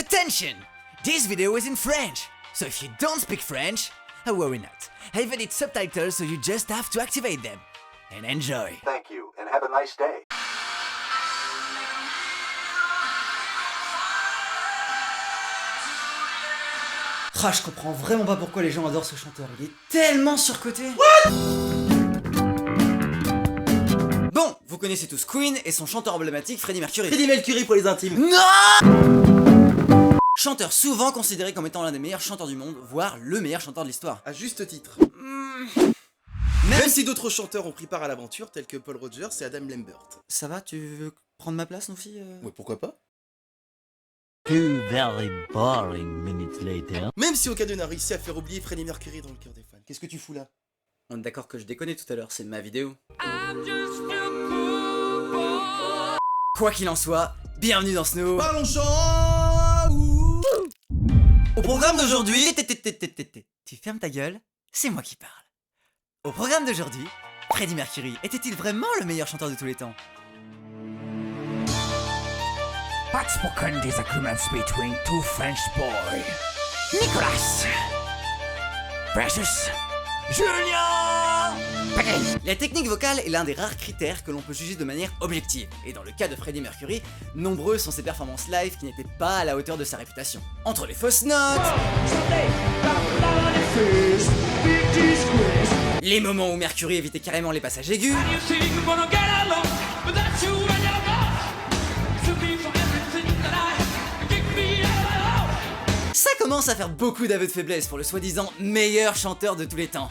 Attention! This video is in French, so if you don't speak French, worry not. I've added subtitles so you just have to activate them. And enjoy. Thank you, and have a nice day. Ah, je comprends vraiment pas pourquoi les gens adorent ce chanteur, il est tellement surcoté. What? Bon, vous connaissez tous Queen et son chanteur emblématique Freddie Mercury. Freddie Mercury pour les intimes. Non! Chanteur souvent considéré comme étant l'un des meilleurs chanteurs du monde, voire le meilleur chanteur de l'histoire. À juste titre. Même si d'autres chanteurs ont pris part à l'aventure, tels que Paul Rogers et Adam Lambert. Ça va, tu veux prendre ma place, nos filles? Ouais, pourquoi pas? 2 very boring minutes later. Même si aucun d'eux n'a réussi à faire oublier Freddie Mercury dans le cœur des fans. Qu'est-ce que tu fous là? On est d'accord que je déconnais tout à l'heure, c'est ma vidéo. Quoi qu'il en soit, bienvenue dans Snow. Parlons chant. Au programme d'aujourd'hui... Tu fermes ta gueule, c'est moi qui parle. Au programme d'aujourd'hui, Freddie Mercury était-il vraiment le meilleur chanteur de tous les temps? Outspoken disagreements between two French boys, Nicolas versus Julien. La technique vocale est l'un des rares critères que l'on peut juger de manière objective, et dans le cas de Freddie Mercury, nombreuses sont ses performances live qui n'étaient pas à la hauteur de sa réputation. Entre les fausses notes, les moments où Mercury évitait carrément les passages aigus, ça commence à faire beaucoup d'aveux de faiblesse pour le soi-disant meilleur chanteur de tous les temps.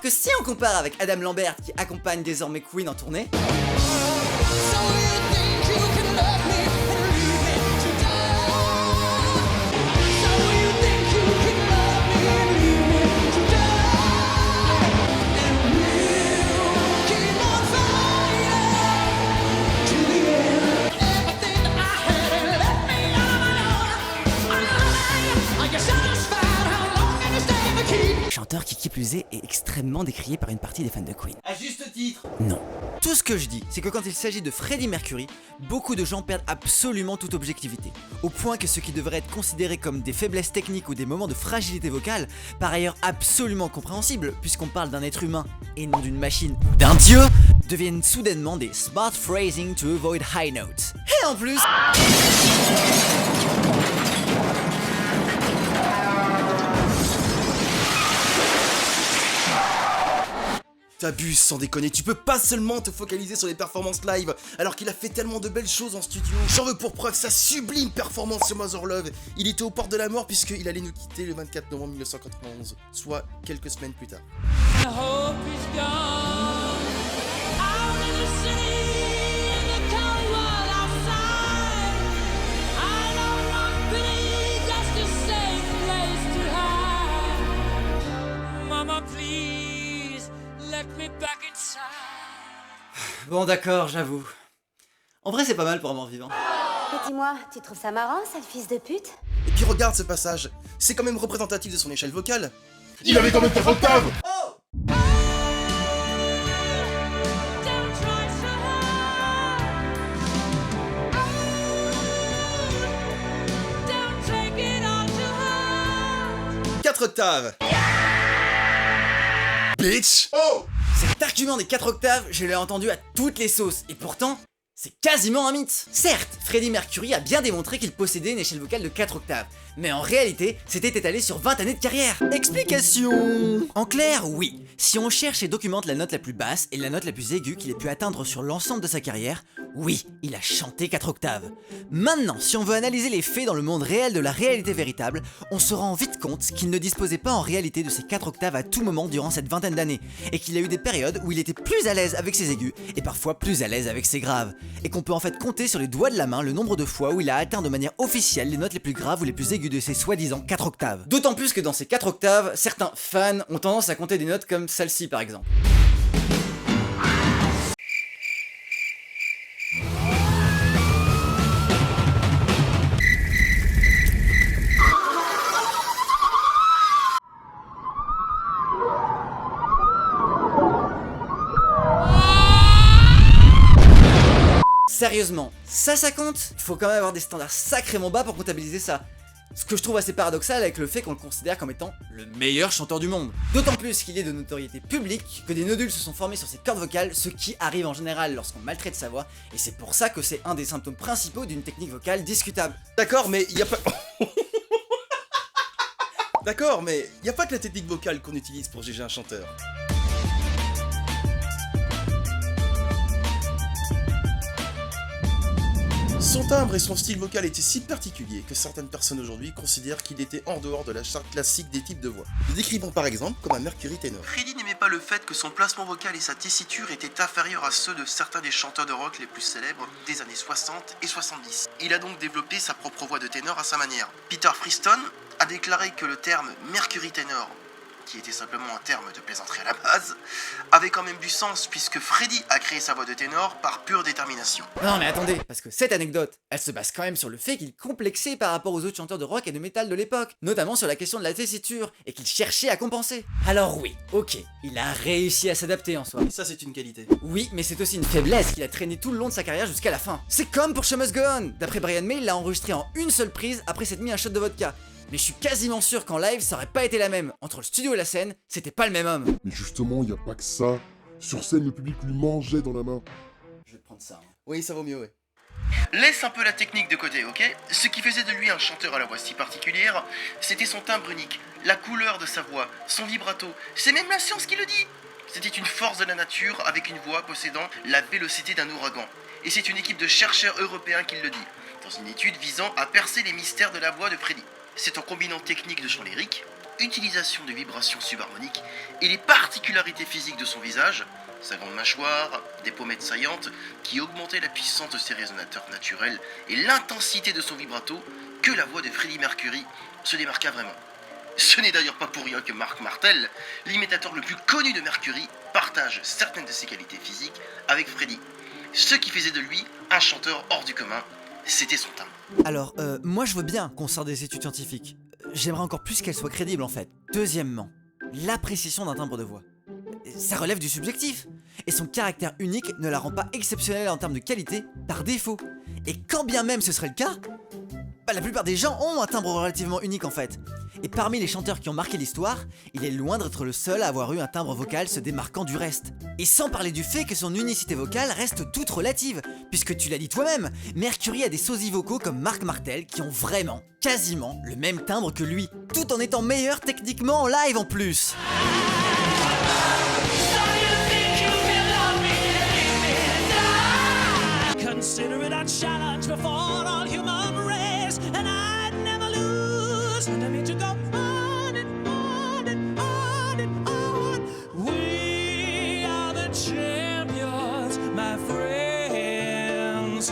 Que si on compare avec Adam Lambert qui accompagne désormais Queen en tournée, chanteur qui plus est extrêmement décrié par une partie des fans de Queen. À juste titre. Non. Tout ce que je dis, c'est que quand il s'agit de Freddie Mercury, beaucoup de gens perdent absolument toute objectivité. Au point que ce qui devrait être considéré comme des faiblesses techniques ou des moments de fragilité vocale, par ailleurs absolument compréhensibles, puisqu'on parle d'un être humain et non d'une machine ou d'un dieu, deviennent soudainement des smart phrasing to avoid high notes. Et en plus... T'abuses sans déconner, tu peux pas seulement te focaliser sur les performances live, alors qu'il a fait tellement de belles choses en studio. J'en veux pour preuve sa sublime performance sur Mother Love. Il était aux portes de la mort puisqu'il allait nous quitter le 24 novembre 1991, soit quelques semaines plus tard. Bon d'accord, j'avoue. En vrai c'est pas mal pour un mort-vivant. Et dis-moi, tu trouves ça marrant, sale fils de pute? Et puis regarde ce passage, c'est quand même représentatif de son échelle vocale. Il avait quand même 4 octaves. Oh! Quatre octaves. Bitch. Oh. Cet argument des 4 octaves, je l'ai entendu à toutes les sauces, et pourtant, c'est quasiment un mythe. Certes, Freddie Mercury a bien démontré qu'il possédait une échelle vocale de 4 octaves, mais en réalité, c'était étalé sur 20 années de carrière. Explication. En clair, oui, si on cherche et documente la note la plus basse et la note la plus aiguë qu'il ait pu atteindre sur l'ensemble de sa carrière, Oui, il a chanté 4 octaves. Maintenant, si on veut analyser les faits dans le monde réel de la réalité véritable, on se rend vite compte qu'il ne disposait pas en réalité de ces 4 octaves à tout moment durant cette vingtaine d'années, et qu'il a eu des périodes où il était plus à l'aise avec ses aigus, et parfois plus à l'aise avec ses graves, et qu'on peut en fait compter sur les doigts de la main le nombre de fois où il a atteint de manière officielle les notes les plus graves ou les plus aiguës de ses soi-disant 4 octaves. D'autant plus que dans ces 4 octaves, certains fans ont tendance à compter des notes comme celle-ci par exemple. Sérieusement, ça compte? Il faut quand même avoir des standards sacrément bas pour comptabiliser ça. Ce que je trouve assez paradoxal avec le fait qu'on le considère comme étant le meilleur chanteur du monde. D'autant plus qu'il est de notoriété publique que des nodules se sont formés sur ses cordes vocales, ce qui arrive en général lorsqu'on maltraite sa voix, et c'est pour ça que c'est un des symptômes principaux d'une technique vocale discutable. D'accord, mais y a pas... D'accord, mais y a pas que la technique vocale qu'on utilise pour juger un chanteur. Son timbre et son style vocal étaient si particuliers que certaines personnes aujourd'hui considèrent qu'il était en dehors de la charte classique des types de voix. Le décrivons par exemple comme un Mercury ténor. Freddie n'aimait pas le fait que son placement vocal et sa tessiture étaient inférieurs à ceux de certains des chanteurs de rock les plus célèbres des années 60 et 70. Il a donc développé sa propre voix de ténor à sa manière. Peter Freestone a déclaré que le terme Mercury ténor, qui était simplement un terme de plaisanterie à la base, avait quand même du sens puisque Freddie a créé sa voix de ténor par pure détermination. Non mais attendez, parce que cette anecdote, elle se base quand même sur le fait qu'il complexait par rapport aux autres chanteurs de rock et de métal de l'époque, notamment sur la question de la tessiture, et qu'il cherchait à compenser. Alors oui, ok, il a réussi à s'adapter en soi. Et ça c'est une qualité. Oui, mais c'est aussi une faiblesse qu'il a traîné tout le long de sa carrière jusqu'à la fin. C'est comme pour Show Must Go On. D'après Brian May, il l'a enregistré en une seule prise après s'être mis un shot de vodka. Mais je suis quasiment sûr qu'en live, ça aurait pas été la même. Entre le studio et la scène, c'était pas le même homme. Mais justement, y a pas que ça. Sur scène, le public lui mangeait dans la main. Je vais prendre ça. Oui, ça vaut mieux, ouais. Laisse un peu la technique de côté, ok? Ce qui faisait de lui un chanteur à la voix si particulière, c'était son timbre unique, la couleur de sa voix, son vibrato. C'est même la science qui le dit. C'était une force de la nature avec une voix possédant la vélocité d'un ouragan. Et c'est une équipe de chercheurs européens qui le dit, dans une étude visant à percer les mystères de la voix de Freddie. C'est en combinant techniques de chant lyrique, utilisation de vibrations subharmoniques et les particularités physiques de son visage, sa grande mâchoire, des pommettes saillantes, qui augmentaient la puissance de ses résonateurs naturels et l'intensité de son vibrato, que la voix de Freddie Mercury se démarqua vraiment. Ce n'est d'ailleurs pas pour rien que Mark Martel, l'imitateur le plus connu de Mercury, partage certaines de ses qualités physiques avec Freddie. Ce qui faisait de lui un chanteur hors du commun, c'était son timbre. Alors, moi je veux bien qu'on sorte des études scientifiques. J'aimerais encore plus qu'elles soient crédibles en fait. Deuxièmement, l'appréciation d'un timbre de voix. Ça relève du subjectif. Et son caractère unique ne la rend pas exceptionnelle en termes de qualité par défaut. Et quand bien même ce serait le cas, la plupart des gens ont un timbre relativement unique en fait. Et parmi les chanteurs qui ont marqué l'histoire, il est loin d'être le seul à avoir eu un timbre vocal se démarquant du reste. Et sans parler du fait que son unicité vocale reste toute relative, puisque tu l'as dit toi-même, Mercury a des sosies vocaux comme Mark Martel qui ont vraiment, quasiment, le même timbre que lui, tout en étant meilleur techniquement en live en plus. Consider it a challenge before all human race, and I'd never lose. And I need to go on and on and on and on. We are the champions, my friends,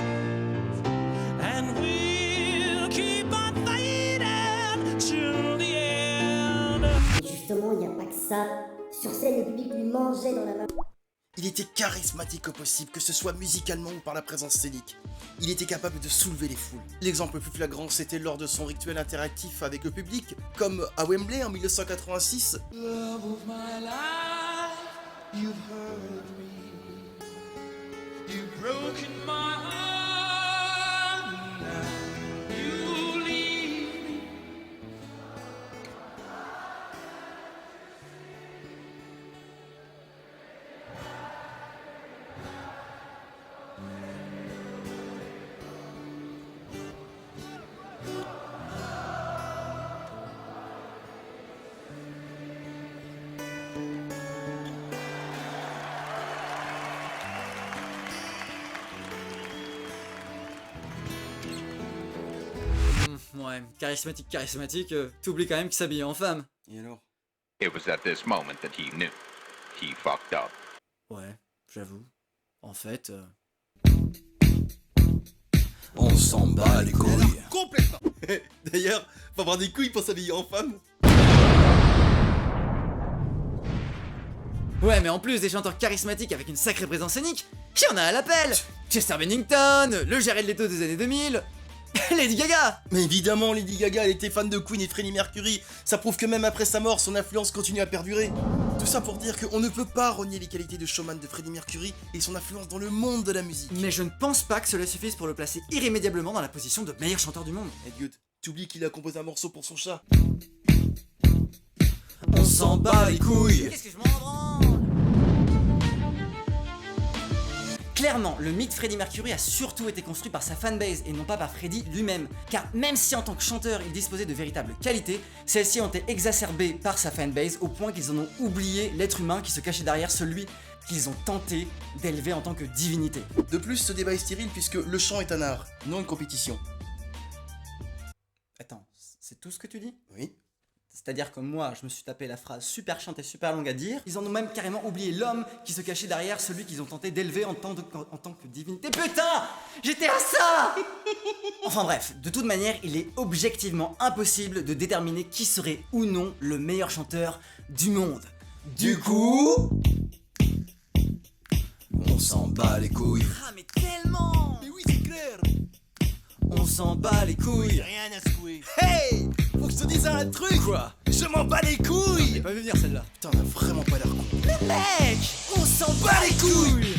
and we'll keep on fighting till the end. Et justement, il n'y a pas que ça. Sur scène, le public lui mangeait dans la main. Il était charismatique au possible, que ce soit musicalement ou par la présence scénique. Il était capable de soulever les foules. L'exemple le plus flagrant, c'était lors de son rituel interactif avec le public, comme à Wembley en 1986. Love of my life, you've hurt me. You've broken my heart. Now you leave me. Ouais, charismatique, t'oublies quand même qu'il s'habillait en femme. Et alors? It was at this moment that he knew. He fucked up. Ouais, j'avoue. En fait... On s'en bat les couilles. Complètement. D'ailleurs, faut avoir des couilles pour s'habiller en femme. Ouais, mais en plus des chanteurs charismatiques avec une sacrée présence scénique, il y en a à l'appel. Chester Bennington, le Jared Leto des années 2000, Lady Gaga. Mais évidemment, Lady Gaga, elle était fan de Queen et Freddie Mercury. Ça prouve que même après sa mort, son influence continue à perdurer. Tout ça pour dire qu'on ne peut pas renier les qualités de showman de Freddie Mercury et son influence dans le monde de la musique. Mais je ne pense pas que cela suffise pour le placer irrémédiablement dans la position de meilleur chanteur du monde. Edgood, t'oublies qu'il a composé un morceau pour son chat. On s'en bat les couilles. Qu'est-ce que je m'en branle? Clairement, le mythe Freddie Mercury a surtout été construit par sa fanbase et non pas par Freddie lui-même. Car même si en tant que chanteur il disposait de véritables qualités, celles-ci ont été exacerbées par sa fanbase au point qu'ils en ont oublié l'être humain qui se cachait derrière celui qu'ils ont tenté d'élever en tant que divinité. De plus, ce débat est stérile puisque le chant est un art, non une compétition. Attends, c'est tout ce que tu dis? Oui. C'est-à-dire que moi, je me suis tapé la phrase super chiante et super longue à dire. Ils en ont même carrément oublié l'homme qui se cachait derrière celui qu'ils ont tenté d'élever en tant que divinité. Putain! J'étais à ça! Enfin bref, de toute manière, il est objectivement impossible de déterminer qui serait ou non le meilleur chanteur du monde. Du coup... On s'en bat les couilles. Ah mais tellement! Mais oui, c'est clair. On s'en bat les couilles! Rien à secouer. Hey! Faut que je te dise un truc. Quoi? Je m'en bats les couilles. J'ai pas vu venir celle-là. Putain, on a vraiment pas l'air con. Mais mec! On s'en bat les couilles!